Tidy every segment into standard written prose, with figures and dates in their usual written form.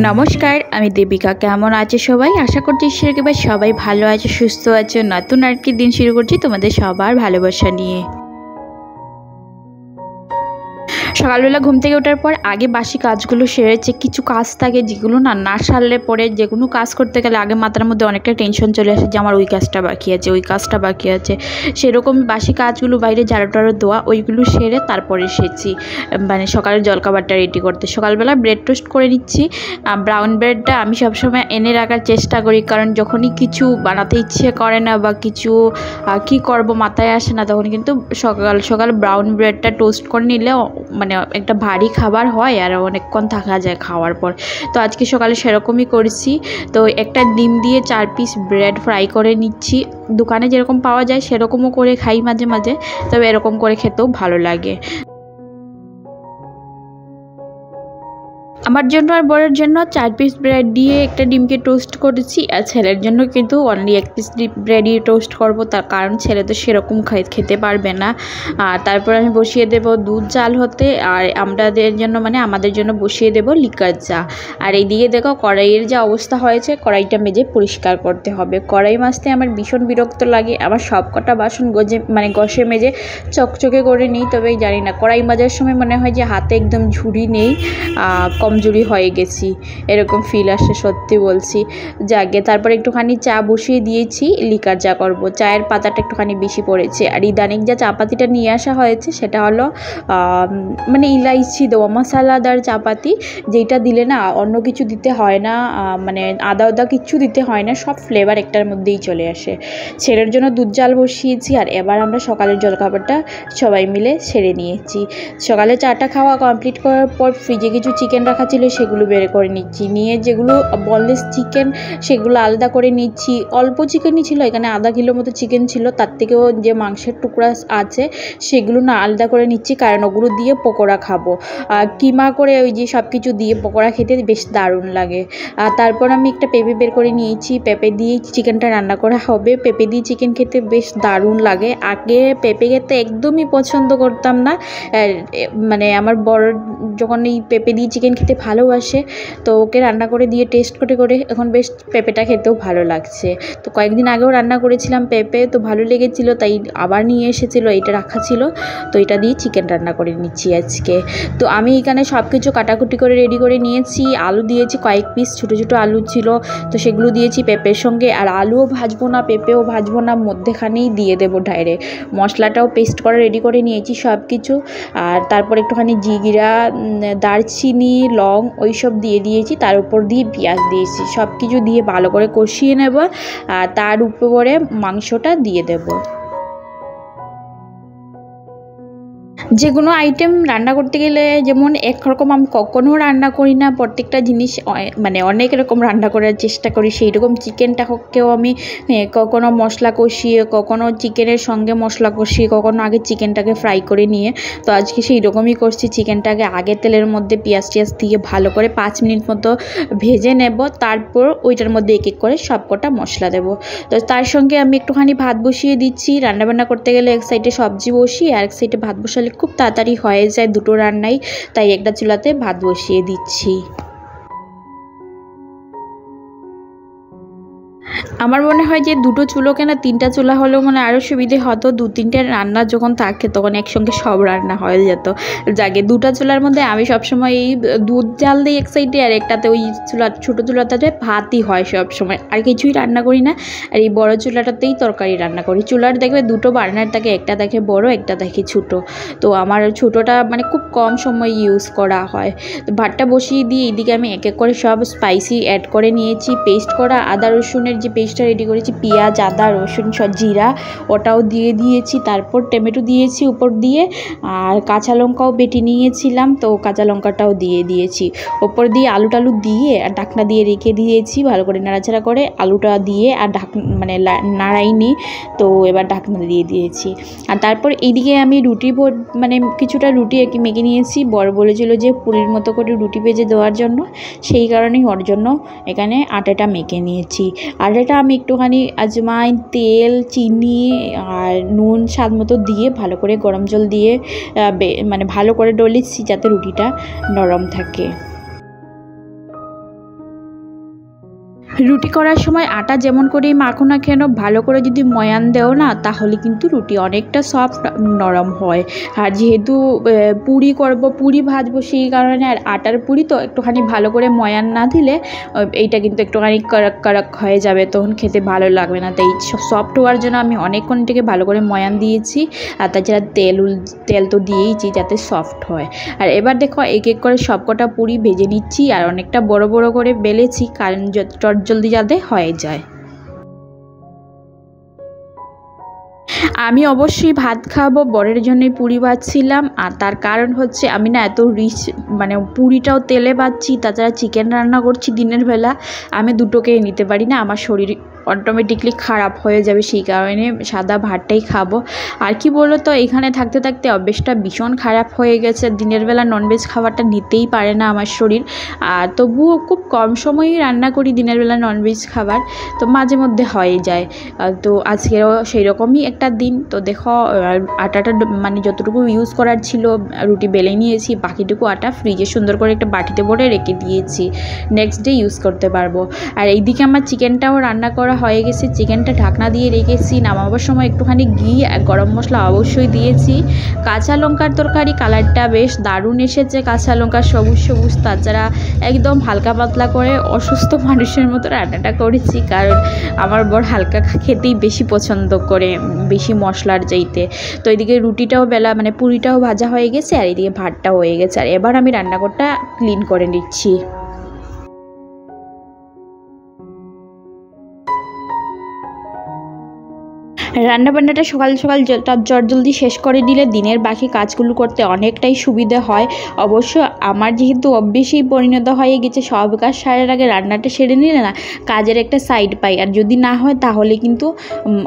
নমস্কার, আমি দেবিকা। কেমন আছে সবাই? আশা করছি ঈশ্বরকে সবাই ভালো আছে, সুস্থ আছে। নতুন আর কি দিন শুরু করছি তোমাদের সবার ভালোবাসা নিয়ে। সকালবেলা ঘুম থেকে ওঠার পর আগে বাসি কাজগুলো সেরেছে। কিছু কাজ থাকে যেগুলো না সারলে পরে যে কোনো কাজ করতে গেলে আগে মাথার মধ্যে অনেকটা টেনশন চলে আসে যে আমার ওই কাজটা বাকি আছে, ওই কাজটা বাকি আছে। সেরকম বাসি কাজগুলো বাইরে ঝাড়ু টাড়ু দেওয়া, ওইগুলো সেরে তারপরে এসেছি মানে সকালের জলখাবারটা রেডি করতে। সকালবেলা ব্রেড টোস্ট করে নিচ্ছি। ব্রাউন ব্রেডটা আমি সবসময় এনে রাখার চেষ্টা করি, কারণ যখনই কিছু বানাতে ইচ্ছে করে না বা কিছু কি করব মাথায় আসে না, তখন কিন্তু সকাল সকাল ব্রাউন ব্রেডটা টোস্ট করে নিলে মানে একটা ভারী খাবার হয় আর অনেকক্ষণ থাকা যায় খাওয়ার পর। তো আজকে সকালে সেরকমই করেছি। তো একটা ডিম দিয়ে 4 পিস ব্রেড ফ্রাই করে নিচ্ছি। দোকানে যেরকম পাওয়া যায় সেরকমও করে খাই মাঝে মাঝে, তবে এরকম করে খেতেও ভালো লাগে। আমার জন্য আর বরের জন্য 4 পিস ব্রেড দিয়ে একটা ডিমকে টোস্ট করেছি, আর ছেলের জন্য কিন্তু অনলি 1 পিস ব্রেডই টোস্ট করব, তার কারণ ছেলে তো সেরকম খেতে পারবে না। আর তারপর আমি বসিয়ে দেব দুধ জাল হতে, আর আমাদের জন্য বসিয়ে দেব লিকার চা। আর এইদিকে দেখো কড়াইয়ের যা অবস্থা হয়েছে, কড়াইটা মেজে পরিষ্কার করতে হবে। কড়াই মাজতে আমার ভীষণ বিরক্ত লাগে। আমার সব কটা বাসন ঘষে মেজে চকচকে করে নিই, তবে জানি না কড়াই মাজার সময় মনে হয় যে হাতে একদম ঝুড়ি নেই, কমজোরি হয়ে গেছি, এরকম ফিল আসে, সত্যি বলছি। যাকে তারপর একটুখানি চা বসিয়ে দিয়েছি, লিকার চা করব। চায়ের পাতাটা একটুখানি বেশি পড়েছে। আর ইদানিং যা চাপাতিটা নিয়ে আসা হয়েছে সেটা হলো মানে ইলাইচি দেওয়া মশলাদার চাপাতি, যেটা দিলে না অন্য কিছু দিতে হয় না, মানে আদা কিচ্ছু দিতে হয় না, সব ফ্লেভার একটার মধ্যেই চলে আসে। ছেলের জন্য দুধ জাল বসিয়েছি। আর এবার আমরা সকালের জলখাবারটা সবাই মিলে সেরে নিয়েছি। সকালে চাটা খাওয়া কমপ্লিট করার পর ফ্রিজে কিছু চিকেন রাখা ছিল, সেগুলো বের করে নিচ্ছি। নিয়ে যেগুলো বনলেস চিকেন সেগুলো আলাদা করে নিচ্ছি। অল্প চিকেনই ছিল, এখানে আধা কিলো মতো চিকেন ছিল, তার থেকেও যে মাংসের টুকরা আছে সেগুলো না আলাদা করে নিচ্ছি, কারণ ওগুলো দিয়ে পকোড়া খাবো। কিমা করে ওই যে সব কিছু দিয়ে পকোড়া খেতে বেশ দারুণ লাগে। তারপর আমি একটা পেঁপে বের করে নিয়েছি, পেঁপে দিয়ে চিকেনটা রান্না করা হবে। পেঁপে দিয়ে চিকেন খেতে বেশ দারুণ লাগে। আগে পেঁপে খেতে একদমই পছন্দ করতাম না, মানে আমার বড় যখন এই পেঁপে দিয়ে চিকেন খেতে ভালোবাসে, তো ওকে রান্না করে দিয়ে টেস্ট করে এখন বেশ পেঁপেটা খেতেও ভালো লাগছে। তো কয়েকদিন আগেও রান্না করেছিলাম পেঁপে, তো ভালো লেগেছিলো, তাই আবার নিয়ে এসেছিলো, এইটা রাখা ছিল, তো এটা দিয়ে চিকেন রান্না করে নিচ্ছি আজকে। তো আমি এখানে সব কিছু কাটাকুটি করে রেডি করে নিয়েছি। আলু দিয়েছি কয়েক পিস, ছোটো ছোটো আলু ছিল, তো সেগুলো দিয়েছি পেঁপের সঙ্গে। আর আলুও ভাজবো না, পেঁপেও ভাজবো না, মধ্যেখানেই দিয়ে দেবো ডাইরেক্ট। মশলাটাও পেস্ট করে রেডি করে নিয়েছি সব কিছু। আর তারপর একটুখানি জিরা, দারচিনি, লং ওইসব দিয়ে দিয়েছি। তার উপর দিয়ে পেঁয়াজ দিয়েছি, সব কিছু দিয়ে ভালো করে কষিয়ে নেব। আর তার উপরে মাংসটা দিয়ে দেব। যে কোনো আইটেম রান্না করতে গেলে যেমন একরকম আমি কখনও রান্না করি না, প্রত্যেকটা জিনিস মানে অনেক রকম রান্না করার চেষ্টা করি। সেই রকম চিকেনটাকেও আমি কখনো মশলা কষিয়ে, কখনো চিকেনের সঙ্গে মশলা কষিয়ে, কখনো আগে চিকেনটাকে ফ্রাই করে নিয়ে, তো আজকে সেই রকমই করছি। চিকেনটাকে আগে তেলের মধ্যে পেঁয়াজ টিয়াজ দিয়ে ভালো করে 5 মিনিট মতো ভেজে নেব, তারপর ওইটার মধ্যে এক এক করে সব কটা মশলা দেব। তো তার সঙ্গে আমি একটুখানি ভাত বসিয়ে দিচ্ছি। রান্নাবান্না করতে গেলে এক সাইডে সবজি বসিয়ে আর এক সাইডে ভাত বসালে খুব তাড়াতাড়ি হয়ে যায় দুটো রান্নাই, তাই একটা চুলাতে ভাত বসিয়ে দিচ্ছি। আমার মনে হয় যে দুটো চুলো কেনা 3টা চুলা হলেও মানে আরও সুবিধে হতো। 2-3টে রান্না যখন থাকে তখন একসঙ্গে সব রান্না হয়ে যেত। যাকে 2টা চুলার মধ্যে আমি সবসময় এই দুধ জাল দিই এক সাইডে, আর একটাতে ওই ছোটো চুলাটাতে ভাতই হয় সবসময়, আর কিছুই রান্না করি না। আর এই বড়ো চুলাটাতেই তরকারি রান্না করি। চুলার দেখবে দুটো বার্নার থাকে, একটা দেখে বড়, একটা দেখে ছোটো। তো আমার ছোটোটা মানে খুব কম সময় ইউজ করা হয়। তো ভাতটা বসিয়ে দিয়ে এইদিকে আমি এক এক করে সব স্পাইসি অ্যাড করে নিয়েছি। পেস্ট করা আদা রসুনের যে পেস্টটা রেডি করেছি, পেঁয়াজ, আদা, রসুন, জিরা, ওটাও দিয়ে দিয়েছি। তারপর টমেটো দিয়েছি উপর দিয়ে, আর কাঁচা লঙ্কাও বেটে নিয়েছিলাম, তো কাঁচা লঙ্কাটাও দিয়ে দিয়েছি। ওপর দিয়ে আলু টালু দিয়ে আর ঢাকনা দিয়ে রেখে দিয়েছি ভালো করে নাড়াচাড়া করে। আলুটা দিয়ে আর মানে নাড়াইনি, তো এবার ঢাকনা দিয়ে দিয়েছি। আর তারপর এইদিকে আমি মানে কিছুটা রুটি মেখে নিয়েছি। বড় বলেছিল যে পুরির মতো করে রুটি ভেজে দেওয়ার জন্য, সেই কারণেই ওর জন্য এখানে আটাটা মেখে নিয়েছি। আটাটা আমি একটুখানি আজওয়াইন, তেল, চিনি আর নুন স্বাদ মতো দিয়ে ভালো করে গরম জল দিয়ে মানে ভালো করে ডলেছি যাতে রুটিটা নরম থাকে। রুটি করার সময় আটা যেমন করেই মাখো না কেন ভালো করে যদি ময়ান দেও না তাহলে কিন্তু রুটি অনেকটা সফট নরম হয়। আর যেহেতু পুরি করব, পুরি ভাজবো, সেই কারণে আর আটার পুরি তো একটুখানি ভালো করে ময়ান না দিলে এইটা কিন্তু একটুখানি কড়ক কড়ক হয়ে যাবে, তখন খেতে ভালো লাগবে না। তাই সফট হওয়ার জন্য আমি অনেকক্ষণ থেকে ভালো করে ময়ান দিয়েছি। আর তাছাড়া তেল তো দিয়েইছি যাতে সফট হয়। আর এবার দেখো এক এক করে সবকটা পুরি ভেজে নিচ্ছি আর অনেকটা বড় বড় করে বেলেছি, কারণ জলদি যাতে হয়ে যায়। আমি অবশ্যই ভাত খাবো, বরের জন্যই পুরি ভাজছিলাম। আর তার কারণ হচ্ছে আমি না এত রিচ মানে পুরিটাও তেলে ভাজছি, তাছাড়া চিকেন রান্না করছি দিনের বেলা, আমি দুটোকেই নিতে পারি না, আমার শরীর অটোমেটিকলি খারাপ হয়ে যাবে, সেই কারণে সাদা ভাতটাই খাবো। আর কি বলো তো, এখানে থাকতে থাকতে অভ্যেসটা ভীষণ খারাপ হয়ে গেছে, দিনের বেলা ননভেজ খাবারটা নিতেই পারে না আমার শরীর। আর তবুও খুব কম সময়েই রান্না করি দিনের বেলা ননভেজ খাবার, তো মাঝে মধ্যে হয়ে যায়। তো আজকেও সেই রকমই একটা দিন। তো দেখো আটাটা মানে যতটুকু ইউজ করার ছিল রুটি বেলে নিয়েছি, বাকিটুকু আটা ফ্রিজে সুন্দর করে একটা বাটিতে ভরে রেখে দিয়েছি, নেক্সট ডে ইউজ করতে পারবো। আর এইদিকে আমার চিকেনটাও রান্না করা হয়ে গেছে, চিকেনটা ঢাকনা দিয়ে রেখেছি। নামাবার সময় একটুখানি ঘি আর গরম মশলা অবশ্যই দিয়েছি। কাঁচা লঙ্কার তরকারি, কালারটা বেশ দারুণ এসেছে, কাঁচা লঙ্কা সবুজ সবুজ, তাছাড়া একদম হালকা পাতলা করে অসুস্থ মানুষের মতো রান্নাটা করেছি, কারণ আমার বর হালকা খেতেই বেশি পছন্দ করে, বেশি মশলার চাইতে। তো এদিকে রুটিটাও মানে পুরিটাও ভাজা হয়ে গেছে আর এদিকে ভাতটাও হয়ে গেছে। আর এবার আমি রান্নাঘরটা ক্লিন করে নিচ্ছি। রান্নাবান্নাটা সকাল সকাল জলদি শেষ করে দিলে দিনের বাকি কাজগুলো করতে অনেকটাই সুবিধা হয়। অবশ্য আমার যেহেতু অভ্যেসেই পরিণত হয়ে গেছে, সব কাজ সারার আগে রান্নাটা সেরে নিলে না কাজের একটা সাইড পাই, আর যদি না হয় তাহলে কিন্তু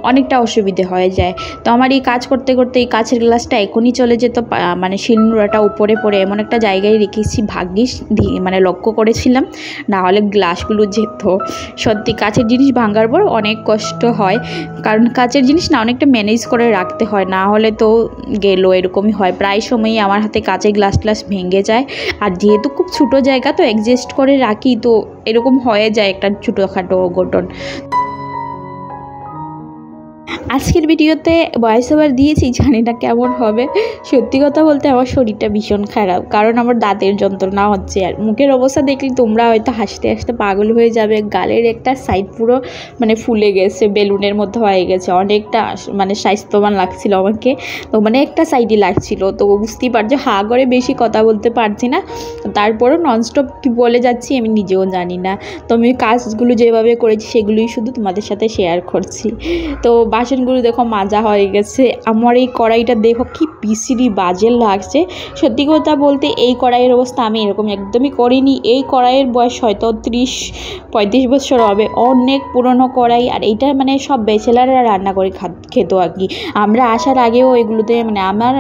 অনেকটা অসুবিধে হয়ে যায়। তো আমার এই কাজ করতে করতে এই কাছের গ্লাসটা এখনই চলে যেত, মানে শিলনোড়াটা উপরে পড়ে এমন একটা জায়গায় রেখেছি, ভাগ্যিস মানে লক্ষ্য করেছিলাম, না হলে গ্লাসগুলো যেত। সত্যি কাছের জিনিস ভাঙার পর অনেক কষ্ট হয়, কারণ কাছের জিনিস না অনেকটা ম্যানেজ করে রাখতে হয়, না হলে তো গেল, এরকমই হয়। প্রায় সময়ই আমার হাতে কাচের গ্লাস ভেঙে যায়, আর যেহেতু খুব ছোটো জায়গা তো অ্যাডজাস্ট করে রাখি, তো এরকম হয়ে যায় একটা ছোটোখাটো অঘটন। আজকের ভিডিওতে ভয়েস ওভার দিয়েছি, জানি না কেমন হবে। সত্যি কথা বলতে আমার শরীরটা ভীষণ খারাপ, কারণ আমার দাঁতের যন্ত্রণা হচ্ছে। আর মুখের অবস্থা দেখলে তোমরা হয়তো হাসতে হাসতে পাগল হয়ে যাবে। গালের একটা সাইড পুরো মানে ফুলে গেছে, বেলুনের মধ্যে হয়ে গেছে, অনেকটা মানে স্বাস্থ্যবান লাগছিল আমাকে, তো মানে একটা সাইডই লাগছিল। তো বুঝতেই পারছো হা করে বেশি কথা বলতে পারছি না, তারপরও ননস্টপ কী বলে যাচ্ছি আমি নিজেও জানি না। তো আমি কাজগুলো যেভাবে করেছি সেগুলোই শুধু তোমাদের সাথে শেয়ার করছি। তো বাসনগুলো দেখো মাজা হয়ে গেছে। আমার এই কড়াইটা দেখো কি বিশ্রী বাজে লাগছে। সত্যি কথা বলতে এই কড়াইয়ের অবস্থা আমি এরকম একদমই করিনি। এই কড়াইয়ের বয়স হয়তো 30-35 বছর হবে, অনেক পুরনো কড়াই। আর এইটা মানে সব ব্যাচেলাররা রান্না করে খেত আর কি। আমরা আসার আগেও এগুলোতে মানে আমার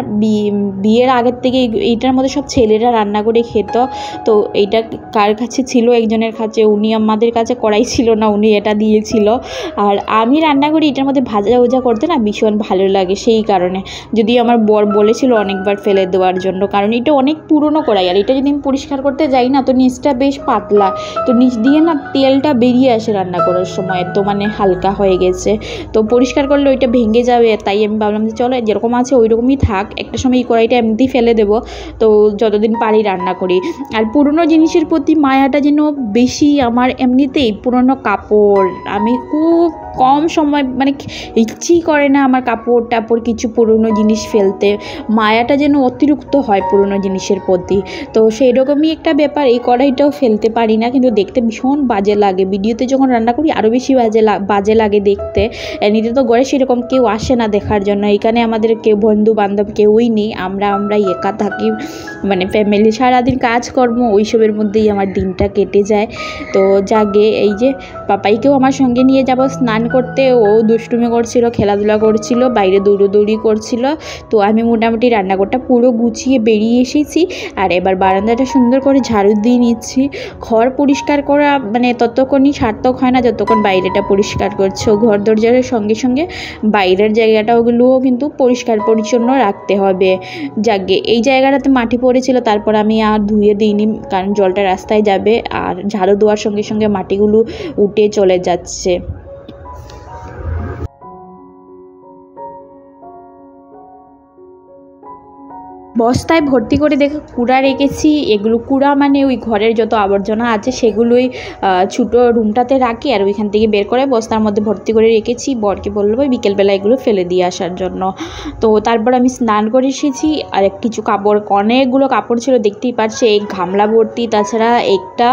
বিয়ের আগের থেকে এইটার মধ্যে সব ছেলেরা রান্না করে খেত। তো এইটা কার কাছে ছিল, একজনের কাছে, উনি আমাদের কাছে কড়াই ছিল না, উনি এটা দিয়েছিল। আর আমি রান্না করি এটার মধ্যে ভাজা করতে না ভীষণ ভালো লাগে, সেই কারণে। যদি আমার বর বলেছিল অনেকবার ফেলে দেওয়ার জন্য, কারণ এটা অনেক পুরনো কড়াই। আর এটা যদি আমি পরিষ্কার করতে যাই না তো নিচটা বেশ পাতলা, তো নিচ দিয়ে না তেলটা বেরিয়ে আসে রান্না করার সময়, তো মানে হালকা হয়ে গেছে। তো পরিষ্কার করলে ওইটা ভেঙে যাবে, তাই আমি ভাবলাম যে চলো যেরকম আছে ওই রকমই থাক, একটা সময় এই কড়াইটা এমনিতেই ফেলে দেবো, তো যতদিন পারি রান্না করি। আর পুরনো জিনিসের প্রতি মায়াটা যেন বেশি আমার, এমনিতেই পুরনো কাপড় আমি খুব কম সময় মানে ইচ্ছেই করে না আমার কাপড় টাপড় কিছু পুরনো জিনিস ফেলতে, মায়াটা যেন অতিরিক্ত হয় পুরনো জিনিসের প্রতি। তো সেই রকমই একটা ব্যাপার, এই কড়াইটাও ফেলতে পারি না, কিন্তু দেখতে ভীষণ বাজে লাগে। ভিডিওতে যখন রান্না করি আরও বেশি বাজে লাগে দেখতে। এমনিতে তো ঘরে সেরকম কেউ আসে না দেখার জন্য, এখানে আমাদের কেউ বন্ধু বান্ধব কেউই নেই, আমরাই একা থাকি, মানে ফ্যামিলি। সারাদিন কাজকর্ম ওইসবের মধ্যেই আমার দিনটা কেটে যায়। তো জাগে এই যে পাপাইকেও আমার সঙ্গে নিয়ে যাব স্নান স্নান করতে, ও দুষ্টুমি করছিল, খেলাধুলা করছিল, বাইরে দৌড়োদৌড়ি করছিল। তো আমি মোটামুটি রান্নাঘরটা পুরো গুছিয়ে বেরিয়ে এসেছি। আর এবার বারান্দাটা সুন্দর করে ঝাড়ু দিয়ে নিচ্ছি। ঘর পরিষ্কার করা মানে ততক্ষণই সার্থক হয় না যতক্ষণ বাইরেটা পরিষ্কার করছো। ঘর দরজার সঙ্গে সঙ্গে বাইরের জায়গাটাগুলোও কিন্তু পরিষ্কার পরিচ্ছন্ন রাখতে হবে। যাকে এই জায়গাটাতে মাটি পড়েছিল, তারপর আমি আর ধুয়ে দিইনি, কারণ জলটা রাস্তায় যাবে আর ঝাড়ু দেওয়ার সঙ্গে সঙ্গে মাটিগুলো উঠে চলে যাচ্ছে। বস্তায় ভর্তি করে দেখে কুড়া রেখেছি। এগুলো কুড়া মানে ওই ঘরের যত আবর্জনা আছে সেগুলোই ছোটো রুমটাতে রাখি, আর ওইখান থেকে বের করে বস্তার মধ্যে ভর্তি করে রেখেছি। বরকে বলবো বিকেলবেলা এগুলো ফেলে দিয়ে আসার জন্য। তো তারপর আমি স্নান করে এসেছি। আর কিছু কাপড়, অনেকগুলো কাপড় ছিল দেখতেই পাচ্ছি, এই গামলা ভর্তি, তাছাড়া একটা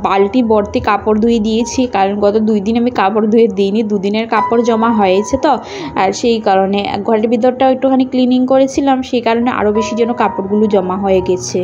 বালতি ভর্তি কাপড় ধুয়ে দিয়েছি, কারণ গত 2 দিন আমি কাপড় ধুয়ে দিইনি। 2 দিনের কাপড় জমা হয়েছে তো, আর সেই কারণে ঘরের ভিতরটাও একটুখানি ক্লিনিং করেছিলাম, সেই কারণে আরও বেশি যেন কাপড়গুলো জমা হয়ে গেছে।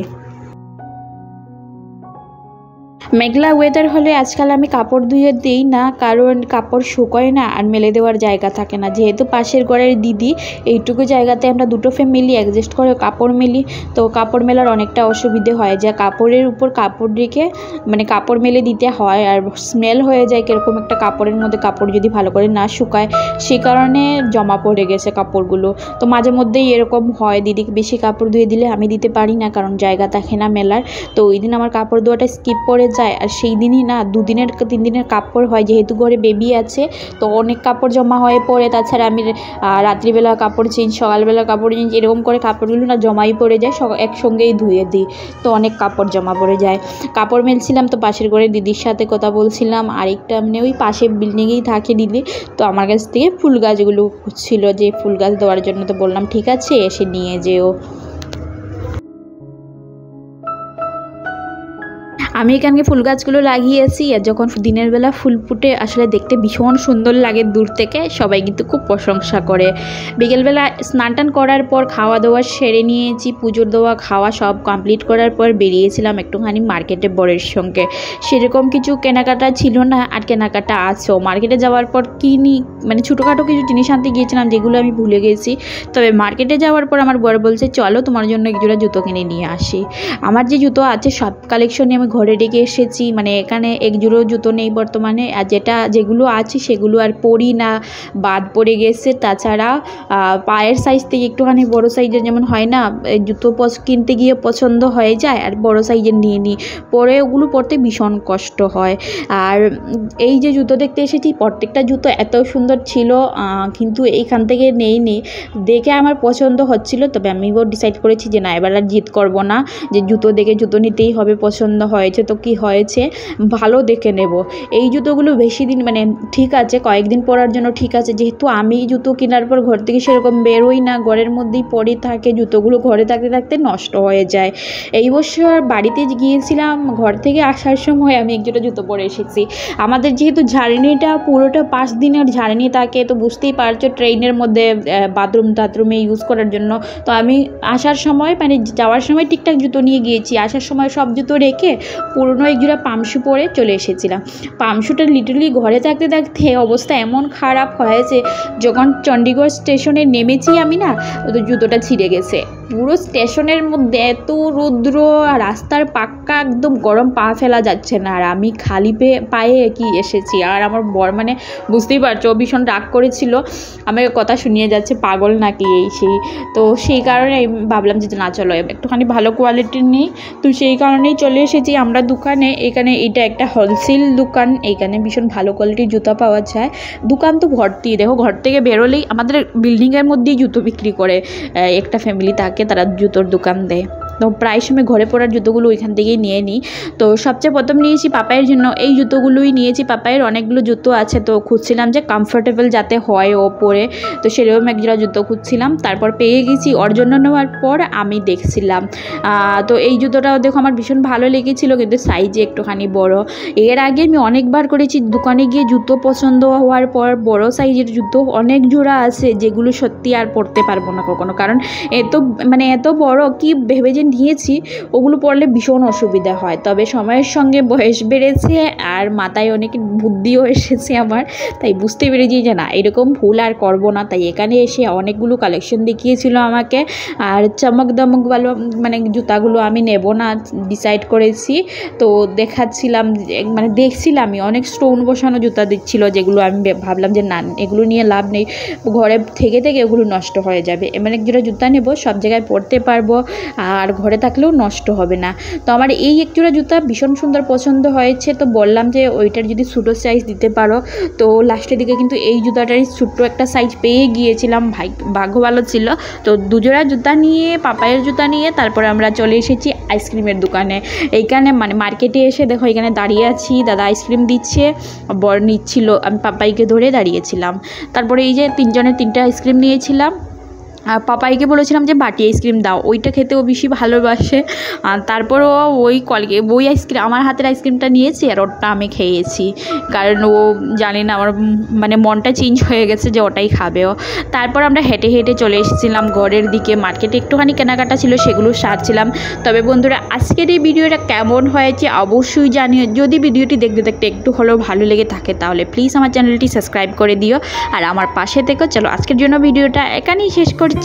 মেঘলা ওয়েদার হলে আজকাল আমি কাপড় ধুয়ে দিই না, কারণ কাপড় শুকোয় না আর মেলে দেওয়ার জায়গা থাকে না। যেহেতু পাশের ঘরের দিদি, এইটুকু জায়গাতে আমরা দুটো ফ্যামিলি অ্যাডজাস্ট করে কাপড় মেলি, তো কাপড় মেলার অনেকটা অসুবিধে হয়, যা কাপড়ের উপর কাপড় রেখে মানে কাপড় মেলে দিতে হয়, আর স্মেল হয়ে যায় কীরকম একটা কাপড়ের মধ্যে, কাপড় যদি ভালো করে না শুকায়, সে কারণে জমা পড়ে গেছে কাপড়গুলো। তো মাঝে মধ্যেই এরকম হয়, দিদিকে বেশি কাপড় ধুয়ে দিলে আমি দিতে পারি না, কারণ জায়গা থাকে না মেলার। তো ওই দিন আমার কাপড় ধোয়াটা স্কিপ করে যায়, আর সেই দিনই না 2 দিনের 3 দিনের কাপড় হয়, যেহেতু ঘরে বেবি আছে তো অনেক কাপড় জমা হয়ে পড়ে। তাছাড়া আমি রাত্রিবেলা কাপড় চেঞ্জ, সকালবেলা কাপড় চেঞ্জ, এরকম করে কাপড়গুলো না জমাই পড়ে যায়, একসঙ্গেই ধুয়ে দিই, তো অনেক কাপড় জমা পড়ে যায়। কাপড় মেলছিলাম তো পাশের ঘরে দিদির সাথে কথা বলছিলাম, আরেকটা মানে ওই পাশে বিল্ডিংয়েই থাকে দিদি, তো আমার কাছ থেকে ফুল গাছগুলো ছিল, যে ফুল গাছ দেওয়ার জন্য, তো বললাম ঠিক আছে এসে নিয়ে যেও। আমি এখানে ফুল গাছগুলো লাগিয়েছি, আর যখন দিনের বেলা ফুল ফুটে আসলে দেখতে ভীষণ সুন্দর লাগে দূর থেকে, সবাই কিন্তু খুব প্রশংসা করে। বিকেলবেলা স্নান টান করার পর খাওয়া দাওয়া সেরে নিয়েছি, পুজোর দেওয়া খাওয়া সব কমপ্লিট করার পর বেরিয়েছিলাম একটুখানি মার্কেটে বরের সঙ্গে। সেরকম কিছু কেনাকাটা ছিল না, আর কেনাকাটা আছেও। মার্কেটে যাওয়ার পর কিনি মানে ছোটোখাটো কিছু জিনিস আনতে গিয়েছিলাম যেগুলো আমি ভুলে গেছি, তবে মার্কেটে যাওয়ার পর আমার বর বলছে চলো তোমার জন্য এক জোড়া জুতো কিনে নিয়ে আসি। আমার যে জুতো আছে সব কালেকশনে আমি ঘরে রেখে এসেছি, মানে এখানে এক জোড়ো জুতো নেই বর্তমানে, আর যেগুলো আছে সেগুলো আর পরি না, বাদ পড়ে গেছে। তাছাড়া পায়ের সাইজ থেকে একটুখানি বড় সাইজের যেমন হয় না, জুতো কিনতে গিয়ে পছন্দ হয়ে যায় আর বড় সাইজের নিয়ে নিই, পরে ওগুলো পরতে ভীষণ কষ্ট হয়। আর এই যে জুতো দেখতে এসেছি, প্রত্যেকটা জুতো এত সুন্দর ছিল, কিন্তু এইখান থেকে নেইনি, দেখে আমার পছন্দ হচ্ছিল, তবে আমিও ডিসাইড করেছি যে না এবার আর জিদ করবো না, যে জুতো দেখে জুতো নিতেই হবে, পছন্দ হয়েছে তো কি হয়েছে, ভালো দেখে নেব। এই জুতোগুলো বেশি দিন মানে ঠিক আছে, কয়েকদিন পরার জন্য ঠিক আছে, যেহেতু আমি জুতো কেনার পর ঘর থেকে সেরকম বেরোই না, ঘরের মধ্যেই পরে থাকে, জুতোগুলো ঘরে থাকতে থাকতে নষ্ট হয়ে যায়। এই বছর বাড়িতে গিয়েছিলাম, ঘর থেকে আসার সময় আমি একজোড়া জুতো পরে এসেছি। আমাদের যেহেতু জার্নিটা পুরোটা 5 দিনের জার্নি থাকে, তো বুঝতেই পারছো ট্রেনের মধ্যে বাথরুমে ইউজ করার জন্য, তো আমি আসার সময় মানে যাওয়ার সময় ঠিকঠাক জুতো নিয়ে গিয়েছি, আসার সময় সব জুতো রেখে পুরনো একজোড়া পামশু পরে চলে এসেছিলাম। পামশুটা লিটারলি ঘরে থাকতে থাকতে অবস্থা এমন খারাপ হয়েছে, যখন চণ্ডীগড় স্টেশনে নেমেছি আমি না, তো জুতোটা ছিঁড়ে গেছে। পুরো স্টেশনের মধ্যে এত রৌদ্র, রাস্তার পাক্কা একদম গরম, পা ফেলা যাচ্ছে না, আর আমি খালি পায়ে কি এসেছি। আর আমার বর মানে বুঝতেই পারছো ভীষণ রাগ করেছিল, আমাকে কথা শুনিয়ে যাচ্ছে পাগল নাকি এই সেই। তো সেই কারণে ভাবলাম যে না চলো একটুখানি ভালো কোয়ালিটির নেই, তো সেই কারণেই চলে এসেছি আমরা দোকানে। এখানে এটা একটা হোলসেল দোকান, এইখানে ভীষণ ভালো কোয়ালিটির জুতো পাওয়া যায়। দোকান তো ভর্তি, দেখো ঘর থেকে বেরোলেই আমাদের বিল্ডিংয়ের মধ্যেই জুতো বিক্রি করে একটা ফ্যামিলি থাকে, তারা জুতোর দোকান দেয়। তো প্রায় সময় ঘরে পরার জুতোগুলো ওইখান থেকেই নিয়ে নিই। তো সবচেয়ে প্রথম নিয়েছি পাপাইয়ের জন্য, এই জুতোগুলোই নিয়েছি। পাপাইয়ের অনেকগুলো জুতো আছে, তো খুঁজছিলাম যে কমফোর্টেবল যাতে হয় ও পরে, তো সেরকম একজোড়া জুতো খুঁজছিলাম, তারপর পেয়ে গেছি। ওর জন্য নেওয়ার পর আমি দেখছিলাম, তো এই জুতোটাও দেখো আমার ভীষণ ভালো লেগেছিলো, কিন্তু সাইজে একটুখানি বড়। এর আগে আমি অনেকবার করেছি দোকানে গিয়ে জুতো পছন্দ হওয়ার পর বড় সাইজের জুতো অনেক জোড়া আছে, যেগুলো সত্যি আর পরতে পারবো না কখনো, কারণ এত বড় কি ভেবে যে নিয়েছি ওগুলো পরলে ভীষণ অসুবিধা হয়। তবে সময়ের সঙ্গে বয়স বেড়েছে আর মাথায় অনেক বুদ্ধিও এসেছে আমার, তাই বুঝতে পেরেছি যে না এরকম ভুল আর করব না। তাই এখানে এসে অনেকগুলো কালেকশন দেখিয়েছিল আমাকে, আর চমক দমকওয়ালা মানে জুতাগুলো আমি নেব না ডিসাইড করেছি। তো দেখাচ্ছিলাম মানে দেখছিলামই অনেক স্টোন বসানো জুতা দিচ্ছিল, যেগুলো আমি ভাবলাম যে না এগুলো নিয়ে লাভ নেই, ঘরে থেকে থেকে এগুলো নষ্ট হয়ে যাবে। এমন এক জোড়া জুতা নেব সব জায়গায় পরতে পারবো আর ঘরে থাকলেও নষ্ট হবে না। তো আমার এই এক জোড়া জুতা ভীষণ সুন্দর পছন্দ হয়েছে, তো বললাম যে ওইটার যদি ছোটো সাইজ দিতে পারো। তো লাস্টের দিকে কিন্তু এই জুতাটারই ছোট্ট একটা সাইজ পেয়ে গিয়েছিলাম, ভাগ্য ভালো ছিল। তো দুজোড়া জুতা নিয়ে পাপায়ের জুতা নিয়ে তারপরে আমরা চলে এসেছি আইসক্রিমের দোকানে। এইখানে মানে মার্কেটে এসে দেখো এখানে দাঁড়িয়ে আছি, দাদা আইসক্রিম দিচ্ছে, বর নিচ্ছিল, আমি পাপাইকে ধরে দাঁড়িয়েছিলাম। তারপরে এই যে তিনজনের তিনটা আইসক্রিম নিয়েছিলাম, আর পাপাইকে বলেছিলাম যে বাটি আইসক্রিম দাও, ওইটা খেতেও বেশি ভালোবাসে। আর তারপরও ওই আইসক্রিম আমার হাতের আইসক্রিমটা নিয়েছি আর ওটা আমি খেয়েছি, কারণ ও জানি না আমার মানে মনটা চেঞ্জ হয়ে গেছে যে ওটাই খাবে ও। তারপর আমরা হেঁটে হেঁটে চলে এসেছিলাম ঘরের দিকে, মার্কেটে একটুখানি কেনাকাটা ছিল সেগুলো সারছিলাম। তবে বন্ধুরা আজকের এই ভিডিওটা কেমন হয়েছে অবশ্যই জানিও। যদি ভিডিওটি দেখতে দেখতে একটু হলেও ভালো লেগে থাকে তাহলে প্লিজ আমার চ্যানেলটি সাবস্ক্রাইব করে দিও আর আমার পাশে থেকো। চলো আজকের জন্য ভিডিওটা এখানেই শেষ করছি।